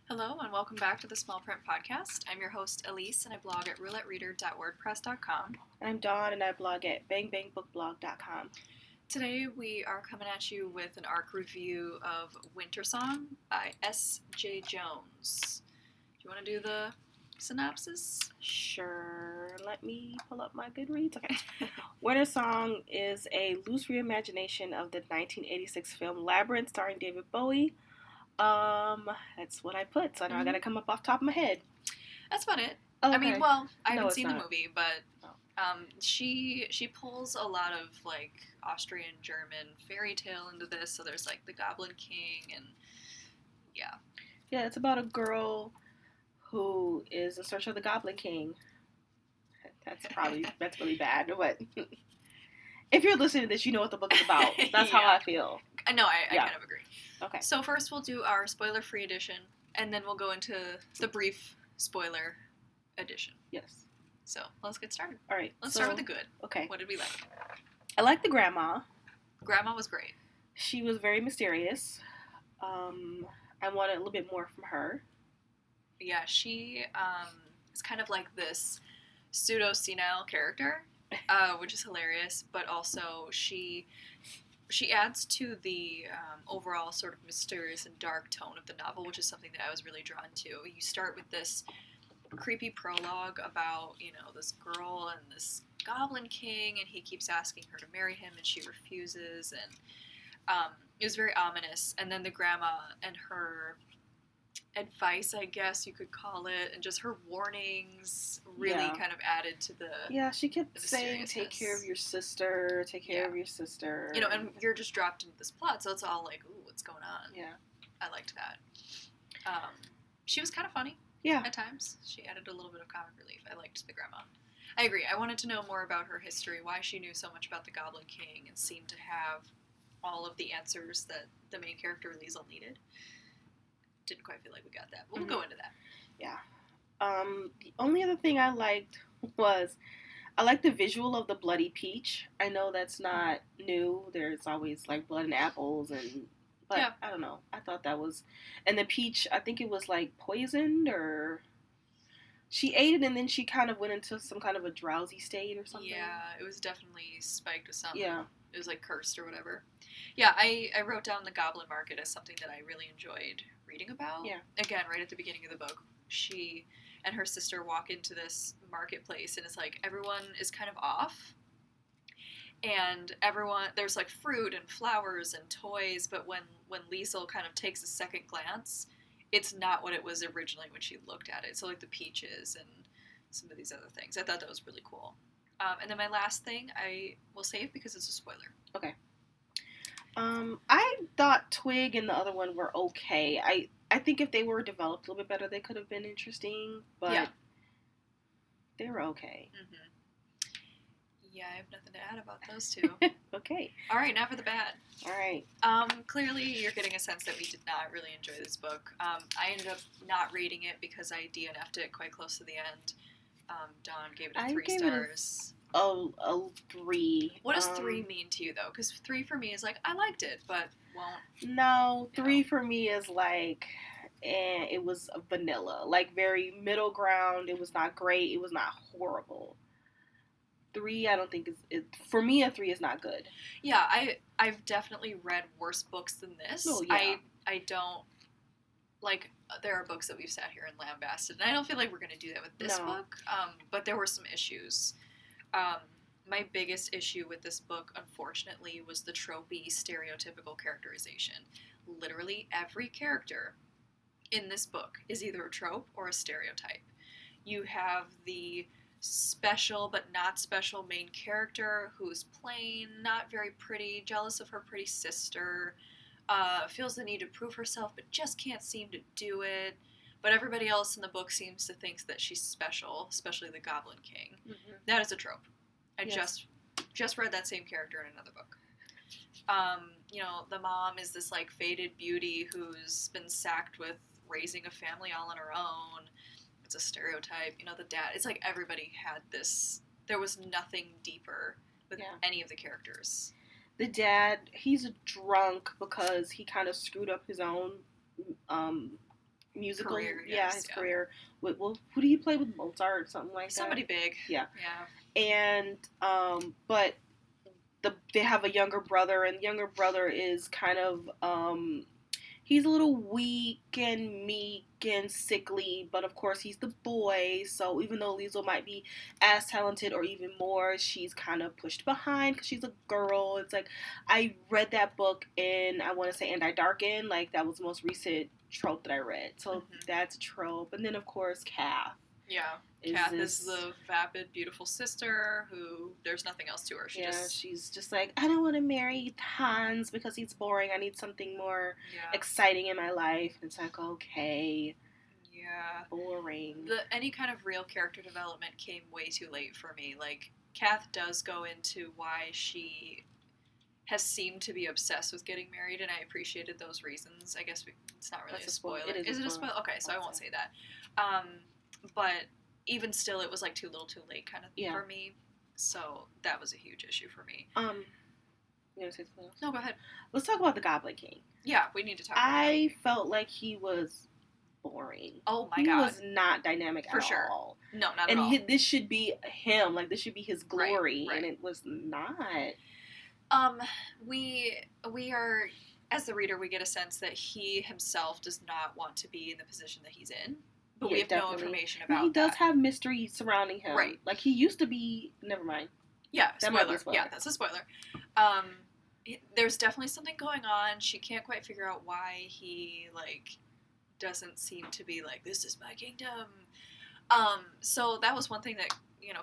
Hello and welcome back to the Small Print Podcast. I'm your host Elise and I blog at roulettereader.wordpress.com. I'm Dawn and I blog at bangbangbookblog.com. Today we are coming at you with an ARC review of Wintersong by Jae Jones. Do you want to do the synopsis? Sure. Let me pull up my Goodreads. Okay. Wintersong is a loose reimagination of the 1986 film Labyrinth starring David Bowie. That's what I put, so now I gotta come up off the top of my head. That's about it. Oh, okay. I mean, well, I haven't seen not. the movie, but she pulls a lot of like Austrian German fairy tale into this. So there's like the Goblin King and yeah, it's about a girl who is in search of the Goblin King. That's really bad, but if you're listening to this, you know what the book is about. That's how I feel. No, I kind of agree. Okay. So first we'll do our spoiler-free edition, and then we'll go into the brief spoiler edition. Yes. So let's get started. All right. Let's start with the good. Okay. What did we like? I like the grandma. Grandma was great. She was very mysterious. I wanted a little bit more from her. Yeah, she is kind of like this pseudo-senile character, which is hilarious, but also she adds to the overall sort of mysterious and dark tone of the novel, which is something that I was really drawn to. You start with this creepy prologue about, this girl and this Goblin King, and he keeps asking her to marry him, and she refuses, and it was very ominous. And then the grandma and her advice, I guess you could call it, and just her warnings really kind of added to the she kept saying, take care of your sister, and you're just dropped into this plot, so it's all like, ooh, what's going on? Yeah. I liked that. She was kind of funny at times. She added a little bit of comic relief. I liked the grandma. I agree. I wanted to know more about her history, why she knew so much about the Goblin King, and seemed to have all of the answers that the main character Elise needed. Didn't quite feel like we got that, but we'll go into that. Yeah. The only other thing I liked was I liked the visual of the bloody peach. I know that's not new. There's always like blood and apples but I don't know. I thought that was, and the peach, I think it was like poisoned, or she ate it and then she kind of went into some kind of a drowsy state or something. Yeah, it was definitely spiked with something. Yeah. It was like cursed or whatever. Yeah, I wrote down the Goblin Market as something that I really enjoyed reading about. Yeah. Again, right at the beginning of the book, she and her sister walk into this marketplace, and it's like everyone is kind of off. And there's like fruit and flowers and toys, but when Liesel kind of takes a second glance, it's not what it was originally when she looked at it. So like the peaches and some of these other things. I thought that was really cool. And then my last thing I will save because it's a spoiler. Okay. I thought Twig and the other one were okay. I think if they were developed a little bit better, they could have been interesting, but they were okay. Mm-hmm. Yeah, I have nothing to add about those two. Okay. All right, now for the bad. All right. Clearly, you're getting a sense that we did not really enjoy this book. I ended up not reading it because I DNF'd it quite close to the end. Dawn gave it 3 stars. A 3. What does 3 mean to you, though? Because 3 for me is like, I liked it, but won't. No, 3 for me is like, it was vanilla. Like, very middle ground. It was not great. It was not horrible. 3, I don't think is for me, a 3 is not good. Yeah, I've definitely read worse books than this. Oh, yeah. I don't, like, there are books that we've sat here and lambasted, and I don't feel like we're going to do that with this book, but there were some issues. My biggest issue with this book, unfortunately, was the tropey, stereotypical characterization. Literally every character in this book is either a trope or a stereotype. You have the special but not special main character who's plain, not very pretty, jealous of her pretty sister, feels the need to prove herself but just can't seem to do it. But everybody else in the book seems to think that she's special, especially the Goblin King. Mm-hmm. That is a trope. I just read that same character in another book. The mom is this like faded beauty who's been sacked with raising a family all on her own. It's a stereotype. The dad, it's like everybody had this. There was nothing deeper with any of the characters. The dad, he's a drunk because he kind of screwed up his own musical, career, his career. Who do you play with? Mozart or something like Somebody that? big. Yeah. Yeah. And but they have a younger brother, and the younger brother is kind of he's a little weak and meek and sickly, but of course he's the boy, so even though Liesl might be as talented or even more, she's kind of pushed behind because she's a girl. It's like, I read that book in, I want to say, And I Darken, like that was the most recent trope that I read, so that's a trope. And then of course Kath. Yeah. Kath is the vapid, beautiful sister who there's nothing else to her. She's just like, I don't want to marry Hans because he's boring. I need something more exciting in my life. And it's like, okay. Yeah. Boring. Any kind of real character development came way too late for me. Like, Kath does go into why she has seemed to be obsessed with getting married, and I appreciated those reasons. I guess it's not really a spoiler. Is it a spoiler? Okay, so I won't say that. But even still, it was like too little too late kind of for me. So that was a huge issue for me. You want to say something else? No, go ahead. Let's talk about the Goblin King. Yeah, we need to talk about I felt like he was boring. Oh my god. He was not dynamic at all. No, not at all. And this should be him. Like, this should be his glory. Right. And it was not. We are, as the reader, we get a sense that he himself does not want to be in the position that he's in. But we have no information about that. He does have mystery surrounding him. Right. Like, he used to be... Never mind. Yeah, spoiler. Yeah, that's a spoiler. There's definitely something going on. She can't quite figure out why he, like, doesn't seem to be like, this is my kingdom. So that was one thing that,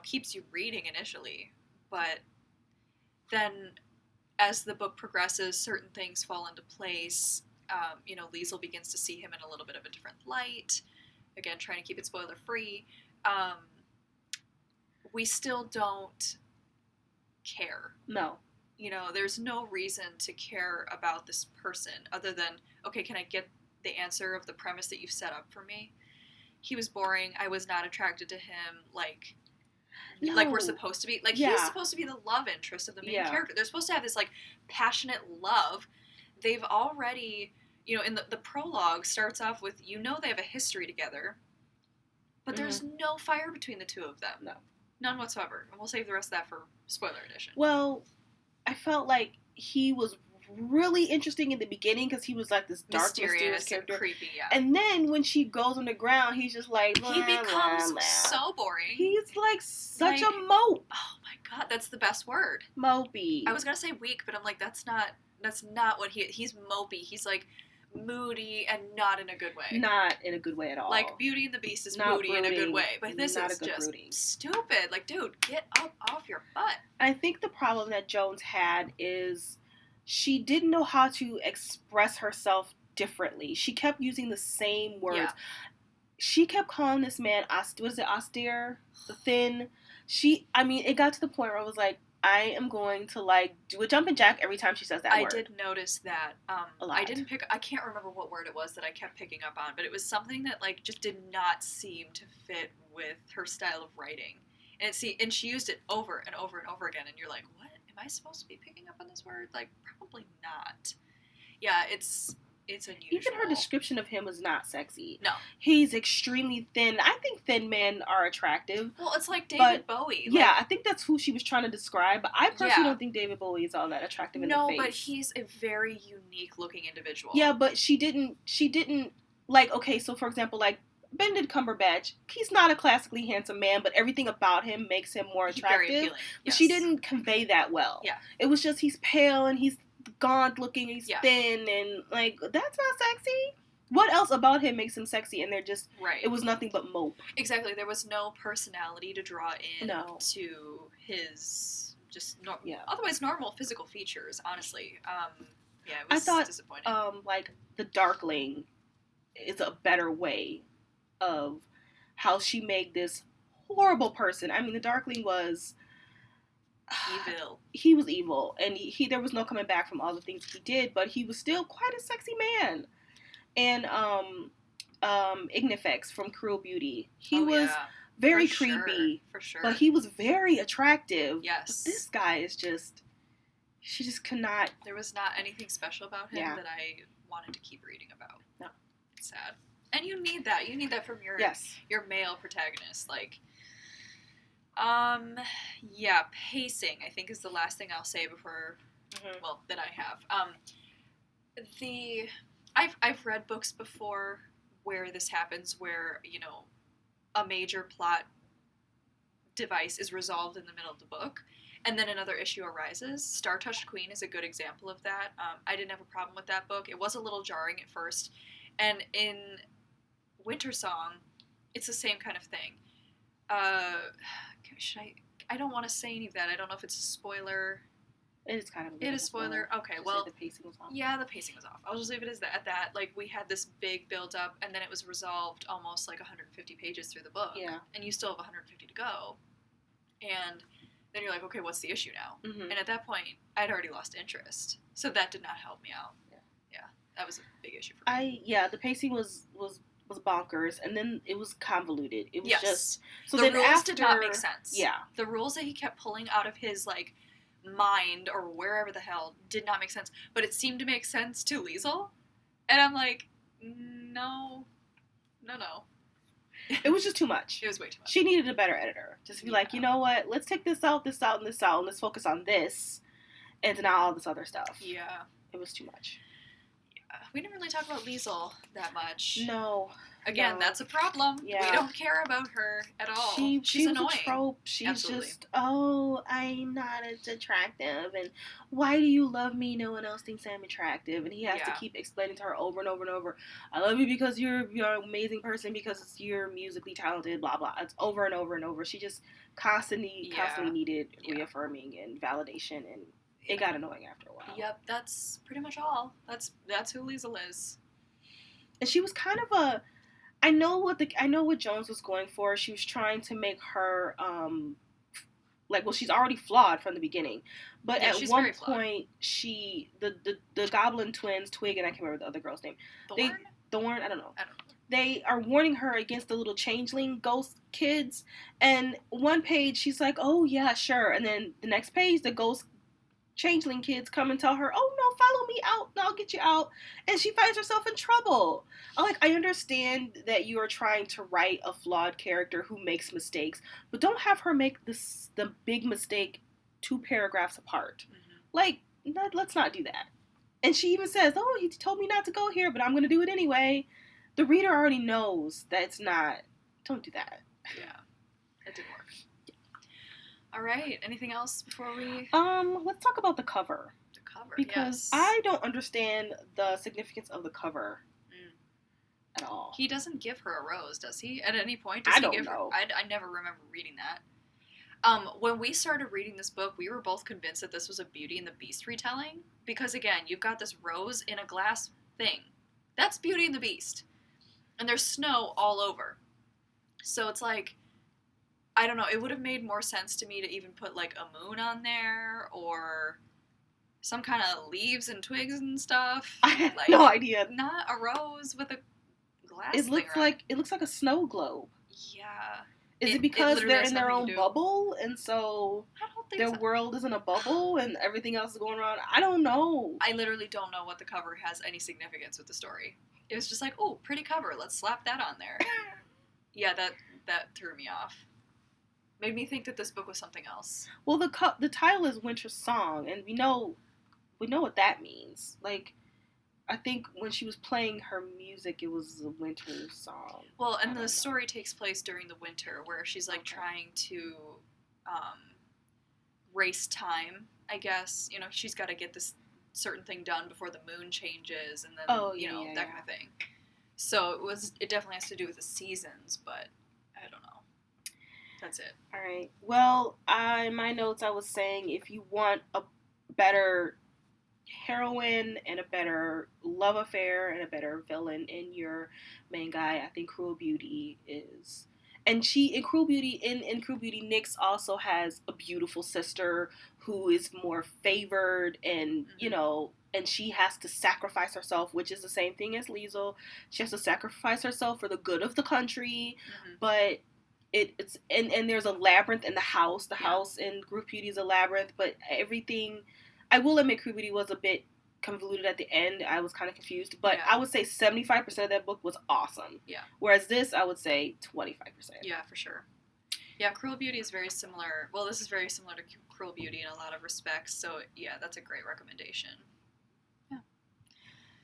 keeps you reading initially. But then, as the book progresses, certain things fall into place. Liesl begins to see him in a little bit of a different light. Again, trying to keep it spoiler-free. We still don't care. No. There's no reason to care about this person other than, okay, can I get the answer of the premise that you've set up for me? He was boring. I was not attracted to him like we're supposed to be. Like, he's supposed to be the love interest of the main character. They're supposed to have this, like, passionate love. They've already... in the prologue starts off with, they have a history together, but there's no fire between the two of them. No. None whatsoever. And we'll save the rest of that for spoiler edition. Well, I felt like he was really interesting in the beginning because he was like this dark, mysterious character. And creepy, yeah. And then when she goes on the ground, he's just like, he becomes so boring. He's like such a mope. Oh my god, that's the best word. Mopey. I was gonna say weak, but I'm like, that's not what he's mopey. He's like moody and not in a good way. Not in a good way at all. Like, Beauty and the Beast is not moody brooding, in a good way, but this is just brooding. Stupid. Like, dude, get up off your butt. I think the problem that Jones had is she didn't know how to express herself differently. She kept using the same words. Yeah. She kept calling this man, austere, the thin. It got to the point where I was like, I am going to, like, do a jumping jack every time she says that word. I did notice that. A lot. I can't remember what word it was that I kept picking up on, but it was something that, like, just did not seem to fit with her style of writing. And she used it over and over and over again, and you're like, what? Am I supposed to be picking up on this word? Like, probably not. Yeah, it's unusual. Even her description of him was not sexy. No. He's extremely thin. I think thin men are attractive. Well, it's like David Bowie. Yeah, I think that's who she was trying to describe. But I personally don't think David Bowie is all that attractive in the face. No, but he's a very unique-looking individual. Yeah, but she didn't, like, okay, so for example, like, Benedict Cumberbatch, he's not a classically handsome man, but everything about him makes him more attractive. Very appealing. But she didn't convey that well. Yeah. It was just he's pale and he's gaunt looking, he's thin, and, like, that's not sexy. What else about him makes him sexy? And they're just, it was nothing but mope. Exactly. There was no personality to draw in to his otherwise normal physical features, honestly. It was disappointing. Like, the Darkling is a better way of how she made this horrible person. I mean, the Darkling was evil. He was evil, and he there was no coming back from all the things he did, but he was still quite a sexy man. And Ignifex from Cruel Beauty, he was very creepy, for sure, but he was very attractive. Yes, but this guy is she just could not. There was not anything special about him that I wanted to keep reading about. No, sad. And you need that. You need that from your Yes. your male protagonist. Like, pacing, I think, is the last thing I'll say before, that I have. I've read books before where this happens, where, a major plot device is resolved in the middle of the book, and then another issue arises. Star-Touched Queen is a good example of that. I didn't have a problem with that book. It was a little jarring at first, and in Wintersong, it's the same kind of thing. I don't want to say any of that. I don't know if it's a spoiler. It is kind of a spoiler. Okay, well, the pacing was off. Yeah, the pacing was off. I'll just leave it at that. Like, we had this big build up, and then it was resolved almost like 150 pages through the book. Yeah. And you still have 150 to go. And then you're like, okay, what's the issue now? Mm-hmm. And at that point, I'd already lost interest. So that did not help me out. Yeah, that was a big issue for me. The pacing was bonkers, and then it was convoluted. It was just... So the rules did not make sense. Yeah. The rules that he kept pulling out of his, like, mind or wherever the hell did not make sense, but it seemed to make sense to Liesel, and I'm like, no. It was just too much. It was way too much. She needed a better editor. Just to be like, you know what, let's take this out, and let's focus on this, and not all this other stuff. Yeah. It was too much. Yeah. We didn't really talk about Liesel that much. No. Again, that's a problem. Yeah. We don't care about her at all. She's was annoying. A trope. She's Absolutely. Just, I'm not as attractive, and why do you love me? No one else thinks I'm attractive, and he has to keep explaining to her over and over and over, I love you because you're an amazing person, because you're musically talented, blah, blah. It's over and over and over. She just constantly needed reaffirming and validation, and it got annoying after a while. Yep, that's pretty much all. That's who Liesel is. And she was kind of I know what Jones was going for. She was trying to make her she's already flawed from the beginning. But at one point, the Goblin twins, Twig, and I can't remember the other girl's name. Thorn? I don't know. They are warning her against the little changeling ghost kids. And one page, she's like, oh yeah, sure. And then the next page, the ghost changeling kids come and tell her, oh no, follow me out, and I'll get you out. And she finds herself in trouble. I understand that you are trying to write a flawed character who makes mistakes, but don't have her make the big mistake 2 paragraphs apart. Mm-hmm. Let's not do that. And she even says, oh, you told me not to go here, but I'm going to do it anyway. The reader already knows that it's not. Don't do that. Yeah, it didn't work. All right. Anything else before we... Let's talk about the cover. The cover, because I don't understand the significance of the cover at all. He doesn't give her a rose, does he? At any point, does he give her... I never remember reading that. When we started reading this book, we were both convinced that this was a Beauty and the Beast retelling. Because, again, you've got this rose in a glass thing. That's Beauty and the Beast. And there's snow all over. So it's like... I don't know, it would have made more sense to me to even put, like, a moon on there, or some kind of leaves and twigs and stuff. I have no idea. Not a rose with a glass It looks like a snow globe. Yeah. Is it because they're in their own bubble, and so their world isn't a bubble, and everything else is going on? I don't know. I literally don't know what the cover has any significance with the story. It was just like, oh, pretty cover, let's slap that on there. Yeah, that threw me off. Made me think that this book was something else. Well, the title is Wintersong, and we know what that means. Like, I think when she was playing her music, it was a winter song. Well, and the story takes place during the winter, where she's like trying to race time, I guess. You know, she's got to get this certain thing done before the moon changes, and then that kind of thing. So it definitely has to do with the seasons, but I don't know. That's it. All right. Well, in my notes, I was saying if you want a better heroine and a better love affair and a better villain in your main guy, I think Cruel Beauty is. And in Cruel Beauty, Nyx also has a beautiful sister who is more favored, and and she has to sacrifice herself, which is the same thing as Liesel. She has to sacrifice herself for the good of the country, but it's and there's a labyrinth in the house. The house in Cruel Beauty is a labyrinth, but everything. I will admit, Cruel Beauty was a bit convoluted at the end. I was kind of confused. But Yeah. I would say 75% of that book was awesome. Yeah. Whereas this, I would say 25%. Yeah, for sure. Yeah, Cruel Beauty is very similar. Well, this is very similar to Cruel Beauty in a lot of respects. So, yeah, that's a great recommendation. Yeah.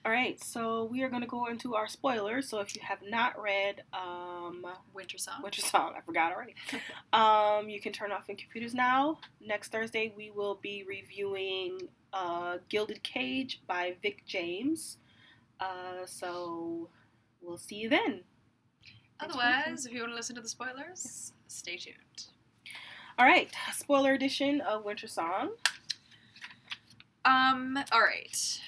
All right, so we are going to go into our spoilers. So if you have not read Wintersong, I forgot already. You can turn off your computers now. Next Thursday, we will be reviewing Gilded Cage by Vic James. So we'll see you then. Otherwise, if you want to listen to the spoilers, stay tuned. All right, spoiler edition of Wintersong. All right.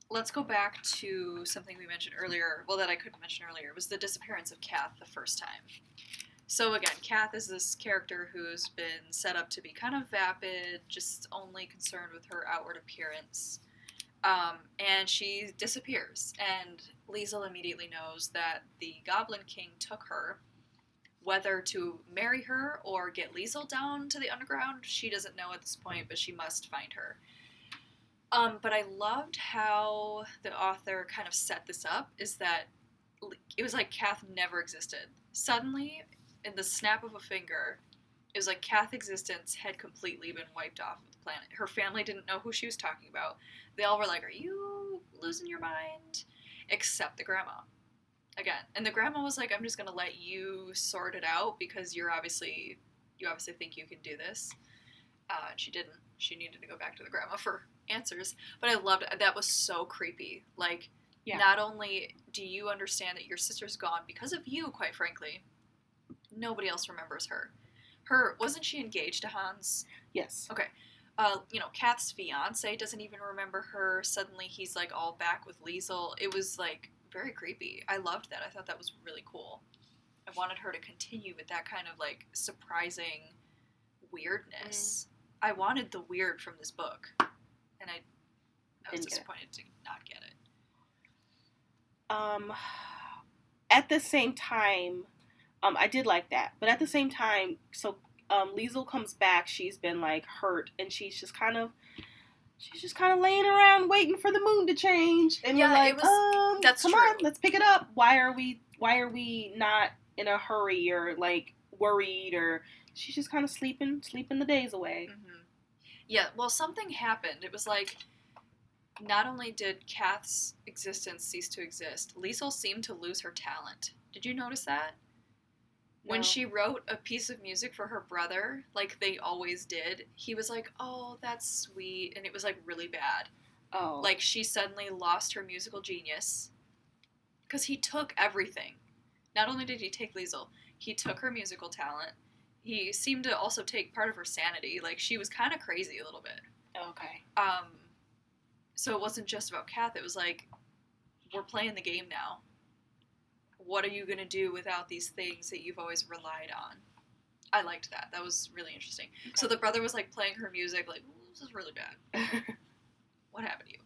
Let's go back to something we mentioned earlier. Well, that I couldn't mention earlier. It was the disappearance of Kath the first time. So again, Kath is this character who's been set up to be kind of vapid, just only concerned with her outward appearance. And she disappears. And Liesel immediately knows that the Goblin King took her. Whether to marry her or get Liesel down to the underground, she doesn't know at this point, but she must find her. But I loved how the author kind of set this up, is that it was like Kath never existed. Suddenly, in the snap of a finger, it was like Kath's existence had completely been wiped off of the planet. Her family didn't know who she was talking about. They all were like, "Are you losing your mind?" Except the grandma. Again. And the grandma was like, "I'm just going to let you sort it out because you obviously think you can do this." And she didn't. She needed to go back to the grandma for answers. But I loved it. That was so creepy. Like, Not only do you understand that your sister's gone because of you, quite frankly, nobody else remembers her. Wasn't she engaged to Hans? Yes. Okay. Kath's fiance doesn't even remember her. Suddenly he's like all back with Liesel. It was like very creepy. I loved that. I thought that was really cool. I wanted her to continue with that kind of like surprising weirdness. I wanted the weird from this book, and I was disappointed to not get it. At the same time, I did like that, but at the same time, so Liesel comes back. She's been like hurt, and she's just kind of laying around waiting for the moon to change. And we're like, that's come true. on, let's pick it up. Why are we not in a hurry or like worried, or she's just kind of sleeping the days away. Mm-hmm. Yeah, well, something happened. It was like, not only did Kath's existence cease to exist, Liesel seemed to lose her talent. Did you notice that? No. When she wrote a piece of music for her brother, like they always did, he was like, "Oh, that's sweet," and it was like really bad. Oh. Like she suddenly lost her musical genius because he took everything. Not only did he take Liesel, he took her musical talent. He seemed to also take part of her sanity. Like, she was kind of crazy a little bit. Okay. So it wasn't just about Kath. It was like, we're playing the game now. What are you going to do without these things that you've always relied on? I liked that. That was really interesting. Okay. So the brother was, like, playing her music, like, this is really bad. What happened to you?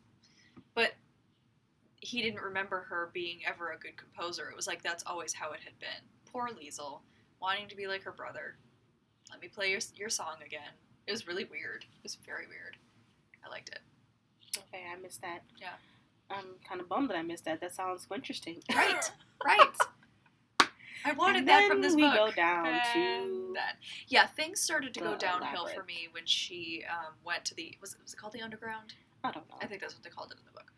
But he didn't remember her being ever a good composer. It was like, that's always how it had been. Poor Liesel, wanting to be like her brother. Let me play your song again. It was really weird. It was very weird. I liked it. Okay, I missed that. Yeah. I'm kind of bummed that I missed that. That sounds so interesting. Right. I wanted that from this book. And then we go down to... Yeah, things started to go downhill for me when she went to the... Was it called the Underground? I don't know. I think that's what they called it in the book.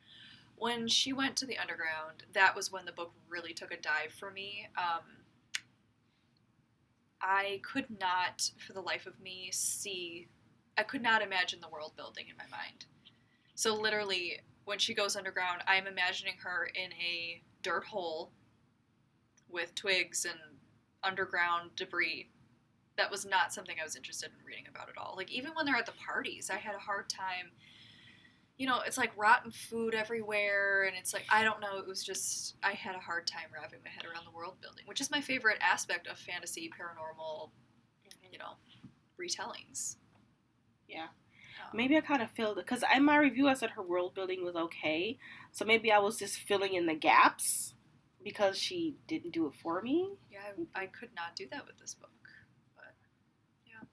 When she went to the Underground, that was when the book really took a dive for me. I could not, for the life of me, I could not imagine the world building in my mind. So literally, when she goes underground, I'm imagining her in a dirt hole with twigs and underground debris. That was not something I was interested in reading about at all. Like, even when they're at the parties, I had a hard time. It's like rotten food everywhere, and it's like, I don't know, it was just, I had a hard time wrapping my head around the world building, which is my favorite aspect of fantasy, paranormal, retellings. Yeah. Maybe I kind of filled it, because in my review I said her world building was okay, so maybe I was just filling in the gaps, because she didn't do it for me. Yeah, I could not do that with this book, but, yeah.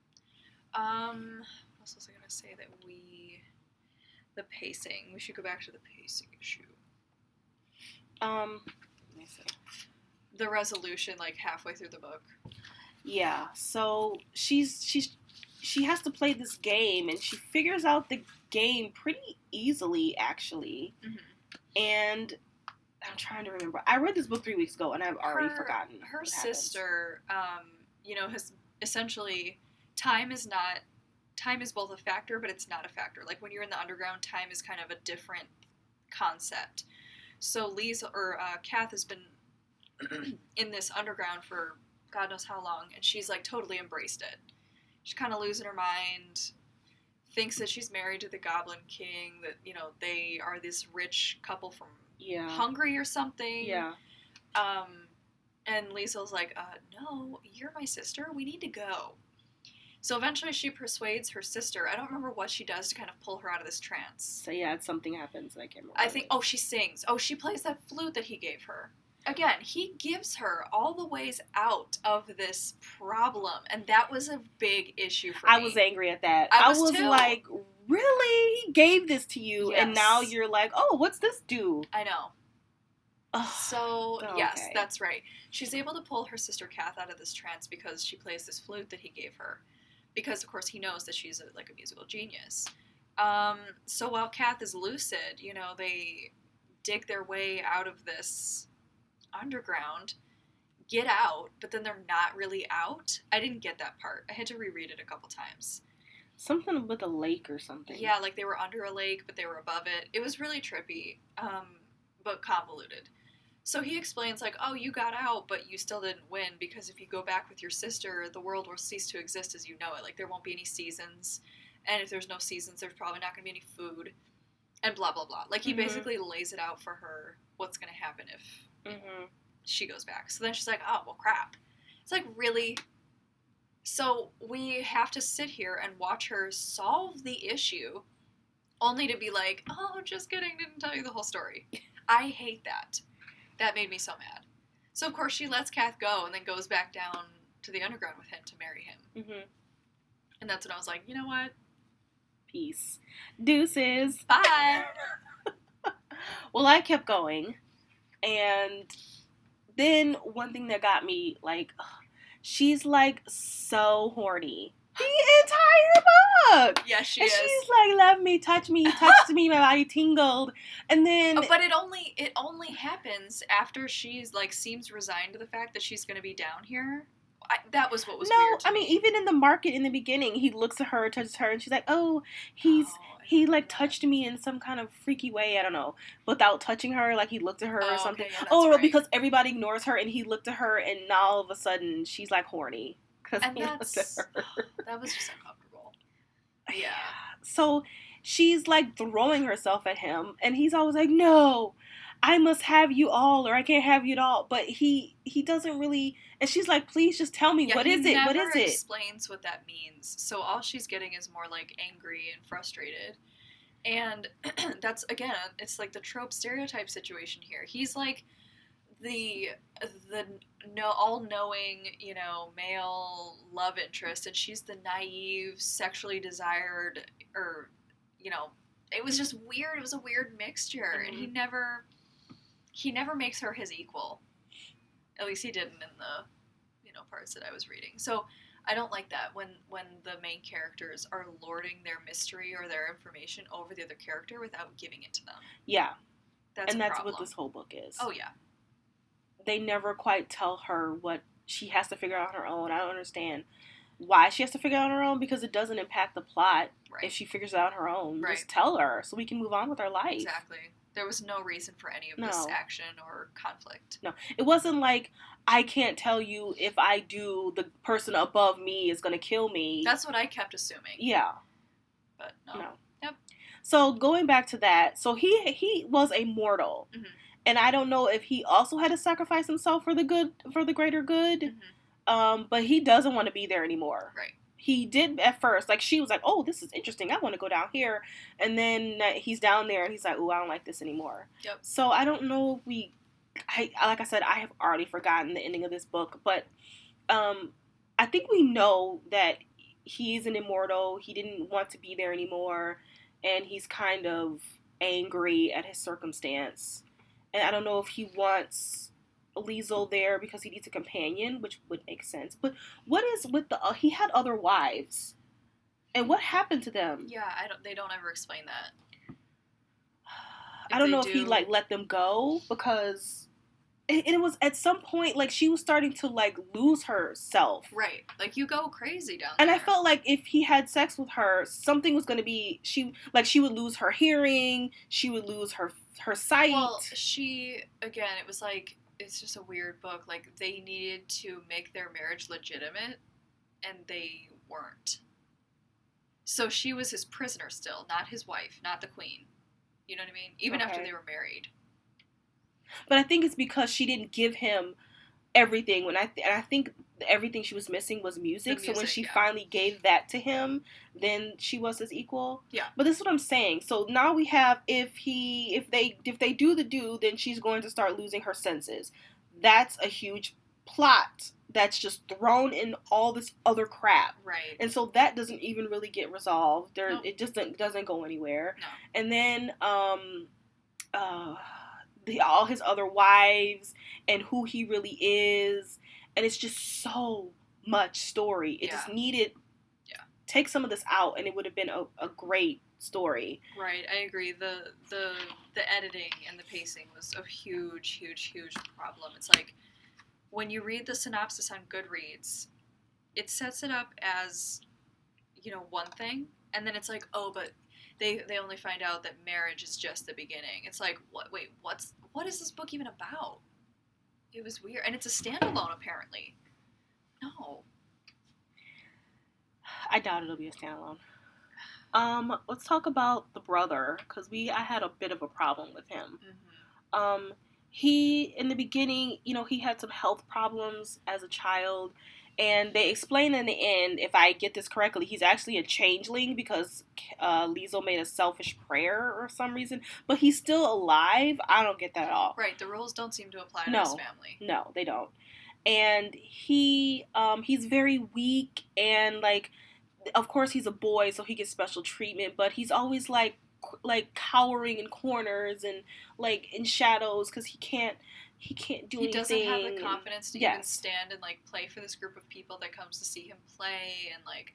What else was I going to say that the pacing. We should go back to the pacing issue. Let me see. The resolution, like, halfway through the book. Yeah, so she has to play this game, and she figures out the game pretty easily, actually. Mm-hmm. And I'm trying to remember. I read this book 3 weeks ago, and I've already forgotten. Her sister, has essentially time is both a factor, but it's not a factor. Like, when you're in the underground, time is kind of a different concept. So Kath has been in this underground for God knows how long, and she's, like, totally embraced it. She's kind of losing her mind, thinks that she's married to the Goblin King, that, they are this rich couple from Hungary or something. Yeah. And Liesel's like, no, you're my sister, we need to go. So eventually she persuades her sister. I don't remember what she does to kind of pull her out of this trance. So yeah, something happens, I can't remember. I think, she sings. Oh, she plays that flute that he gave her. Again, he gives her all the ways out of this problem, and that was a big issue for me. I was angry at that. I was too. Like, really? He gave this to you, yes. And now you're like, oh, what's this do? I know. So, okay. Yes, that's right. She's able to pull her sister Kath out of this trance because she plays this flute that he gave her. Because, of course, he knows that she's a musical genius. So while Kath is lucid, they dig their way out of this underground, get out, but then they're not really out. I didn't get that part. I had to reread it a couple times. Something with a lake or something. Yeah, like they were under a lake, but they were above it. It was really trippy, but convoluted. So he explains, like, oh, you got out, but you still didn't win, because if you go back with your sister, the world will cease to exist as you know it. Like, there won't be any seasons, and if there's no seasons, there's probably not going to be any food, and blah, blah, blah. Like, he basically lays it out for her what's going to happen if she goes back. So then she's like, oh, well, crap. It's like, really? So we have to sit here and watch her solve the issue, only to be like, oh, just kidding, didn't tell you the whole story. I hate that. That made me so mad. So, of course, she lets Kath go and then goes back down to the underground with him to marry him. Mm-hmm. And that's when I was like, you know what? Peace. Deuces. Bye. Well, I kept going. And then one thing that got me, like, she's, like, so horny. The entire book. Yes, she is. She's like, love me, touch me, touched me, my body tingled. And then... but it only happens after she's, like, seems resigned to the fact that she's going to be down here. That was what was weird to me. I mean, even in the market in the beginning, he looks at her, touches her, and she's like, oh, he touched me in some kind of freaky way, I don't know, without touching her, like he looked at her or something. Okay, right. Because everybody ignores her, and he looked at her, and now all of a sudden, she's, like, horny. And that was just uncomfortable. Yeah. So she's like throwing herself at him, and he's always like, no, I must have you all, or I can't have you at all. But he doesn't really, and she's like, please just tell me, what is it? What is it? He never explains what that means. So all she's getting is more like angry and frustrated. And that's, again, it's like the trope stereotype situation here. He's like the all-knowing, male love interest, and she's the naive, sexually desired, or, it was just weird. It was a weird mixture, and he never makes her his equal. At least he didn't in the, parts that I was reading. So I don't like that when the main characters are lording their mystery or their information over the other character without giving it to them. Yeah. That's what this whole book is. Oh, yeah. They never quite tell her what she has to figure out on her own. I don't understand why she has to figure it out on her own, because it doesn't impact the plot if she figures it out on her own. Right. Just tell her so we can move on with our life. Exactly. There was no reason for any of this action or conflict. No. It wasn't like, I can't tell you if I do, the person above me is going to kill me. That's what I kept assuming. Yeah. But no. Yep. So going back to that, so he was a mortal. Mm-hmm. And I don't know if he also had to sacrifice himself for the greater good. Mm-hmm. But he doesn't want to be there anymore. Right. He did at first. Like, she was like, oh, this is interesting. I want to go down here. And then he's down there and he's like, oh, I don't like this anymore. Yep. So I don't know if like I said, I have already forgotten the ending of this book. But I think we know that he's an immortal. He didn't want to be there anymore. and he's kind of angry at his circumstance. And I don't know if he wants Liesel there because he needs a companion, which would make sense. But what is with the he had other wives, and what happened to them? Yeah, they don't ever explain that. I don't know if he like let them go, because it was at some point like she was starting to like lose herself. Right, like you go crazy down and there. I felt like if he had sex with her, something was going to be she would lose her hearing, she would lose her sight. Well, it was like, it's just a weird book. Like, they needed to make their marriage legitimate, and they weren't. So she was his prisoner still, not his wife, not the queen. You know what I mean? Even after they were married. But I think it's because she didn't give him everything. And I think everything she was missing was music. So when she finally gave that to him, then she was his equal. Yeah. But this is what I'm saying. So now we have, if they do the do, then she's going to start losing her senses. That's a huge plot that's just thrown in all this other crap. Right. And so that doesn't even really get resolved. Nope. It just doesn't go anywhere. No. And then all his other wives and who he really is, and it's just so much story. It just needed take some of this out, and it would have been a great story. Right, I agree. The editing and the pacing was a huge problem. It's like, when you read the synopsis on Goodreads, it sets it up as, one thing, and then it's like, oh, but they only find out that marriage is just the beginning. It's like, what is this book even about? It was weird. And it's a standalone, apparently. No. I doubt it'll be a standalone. Let's talk about the brother, because I had a bit of a problem with him. Mm-hmm. He, in the beginning, he had some health problems as a child, and they explain in the end, if I get this correctly, he's actually a changeling because Liesel made a selfish prayer or some reason, but he's still alive. I don't get that at all. Right, the rules don't seem to apply to his family. No, they don't. And he's very weak, and like, of course he's a boy, so he gets special treatment, but he's always like cowering in corners and like in shadows because he can't do anything. He doesn't have the confidence to even stand and like play for this group of people that comes to see him play, and like,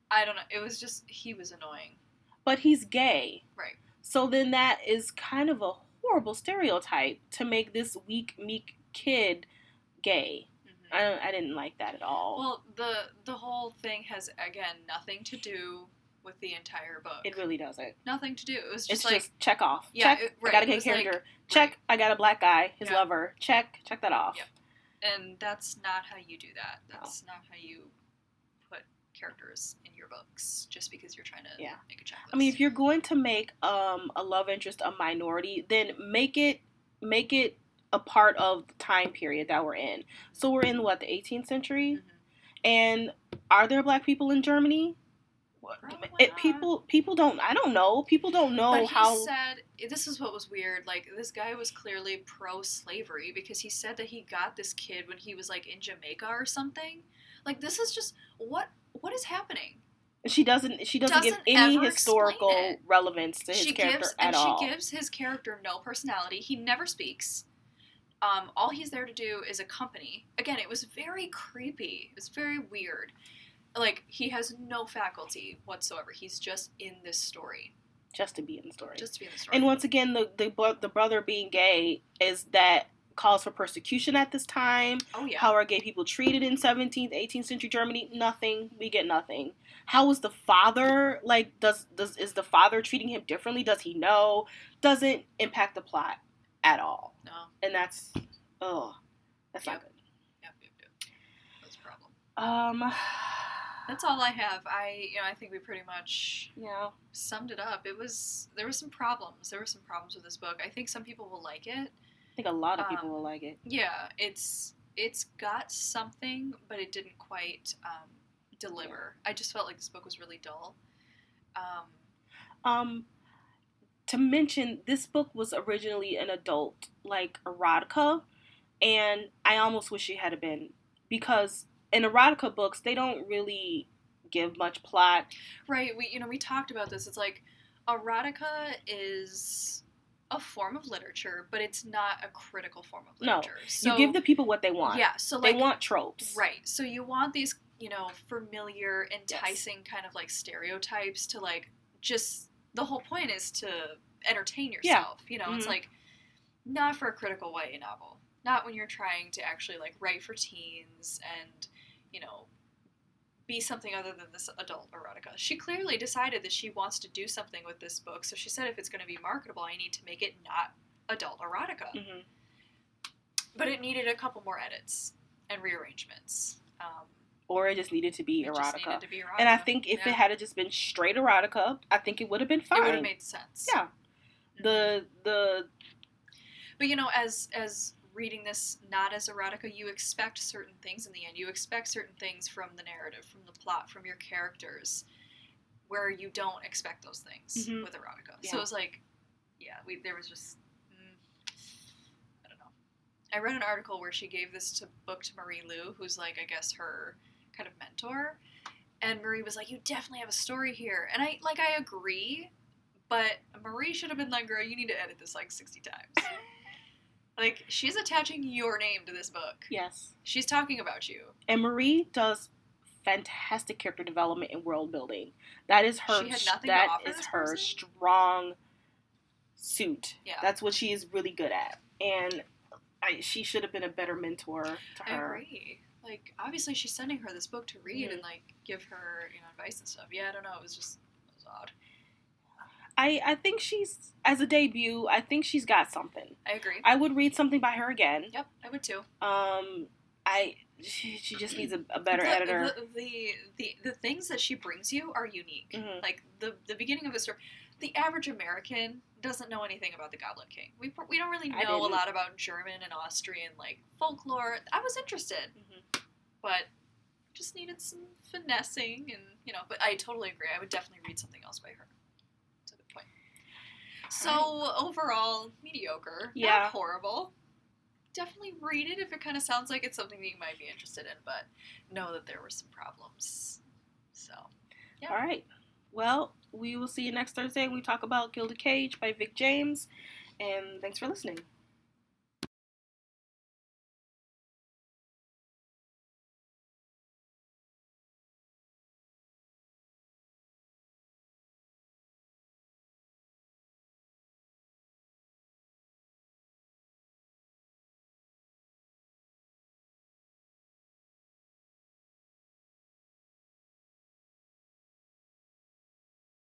I don't know, it was just, he was annoying. But he's gay. Right. So then that is kind of a horrible stereotype to make this weak, meek kid gay. Mm-hmm. I didn't like that at all. Well, the whole thing has, again, nothing to do with the entire book. It really doesn't. Nothing to do. It was just just check off. Yeah, check. I got a gay character. Like, check. I got a black guy. His lover. Check that off. Yep. And that's not how you do that. That's not how you put characters in your books. Just because you're trying to make a checklist. I mean, if you're going to make a love interest a minority, then make it a part of the time period that we're in. So we're in the 18th century, and are there black people in Germany? People don't. I don't know. People don't know but how. He said, this is what was weird. Like, this guy was clearly pro-slavery because he said that he got this kid when he was like in Jamaica or something. Like, this is just what is happening. She doesn't give any historical relevance to his character at all. She gives his character no personality. He never speaks. All he's there to do is accompany. Again, it was very creepy. It was very weird. Like, he has no faculty whatsoever. He's just in this story. Just to be in the story. And once again, the brother being gay is that cause for persecution at this time. Oh, yeah. How are gay people treated in 17th, 18th century Germany? Nothing. We get nothing. How is the father, like, is the father treating him differently? Does he know? Doesn't impact the plot at all. No. And that's not good. Yep. That's a problem. That's all I have. I think we pretty much summed it up. There were some problems. There were some problems with this book. I think some people will like it. I think a lot of people will like it. Yeah, it's got something, but it didn't quite deliver. I just felt like this book was really dull. To mention, this book was originally an adult, like, erotica, and I almost wish it had been, because in erotica books, they don't really give much plot. Right. We talked about this. It's like, Erotica is a form of literature, but it's not a critical form of literature. No, So, you give the people what they want. Yeah, so they want tropes. Right. So you want these, familiar, enticing kind of like stereotypes to like just the whole point is to entertain yourself. It's like not for a critical YA novel. Not when you're trying to actually like write for teens and, be something other than this adult erotica. She clearly decided that she wants to do something with this book, so she said if it's going to be marketable, I need to make it not adult erotica. But it needed a couple more edits and rearrangements. Or it just needed to be erotica. And I think if it had just been straight erotica, I think it would have been fine. It would have made sense. Yeah. But as reading this not as erotica, you expect certain things in the end. You expect certain things from the narrative, from the plot, from your characters, where you don't expect those things with erotica. Yeah. So it was like, there was just, I don't know. I read an article where she gave this book to Marie Lu, who's like, I guess her kind of mentor, and Marie was like, you definitely have a story here. And I agree, but Marie should have been like, girl, you need to edit this like 60 times. Like, she's attaching your name to this book. Yes. She's talking about you. And Marie does fantastic character development and world building. That is her. Her strong suit. Yeah. That's what she is really good at. And she should have been a better mentor to her. I agree. Like, obviously she's sending her this book to read and, like, give her, advice and stuff. Yeah, I don't know. It was odd. I think she's, as a debut, I think she's got something. I agree. I would read something by her again. Yep, I would too. She just needs a better editor. The things that she brings you are unique. Like, the beginning of the story, the average American doesn't know anything about the Goblin King. We don't really know a lot about German and Austrian, like, folklore. I was interested, but just needed some finessing and, but I totally agree. I would definitely read something else by her. So, overall, mediocre. Yeah. Not horrible. Definitely read it if it kind of sounds like it's something that you might be interested in, but know that there were some problems. So, yeah. All right. Well, we will see you next Thursday when we talk about Gilded Cage by Vic James, and thanks for listening.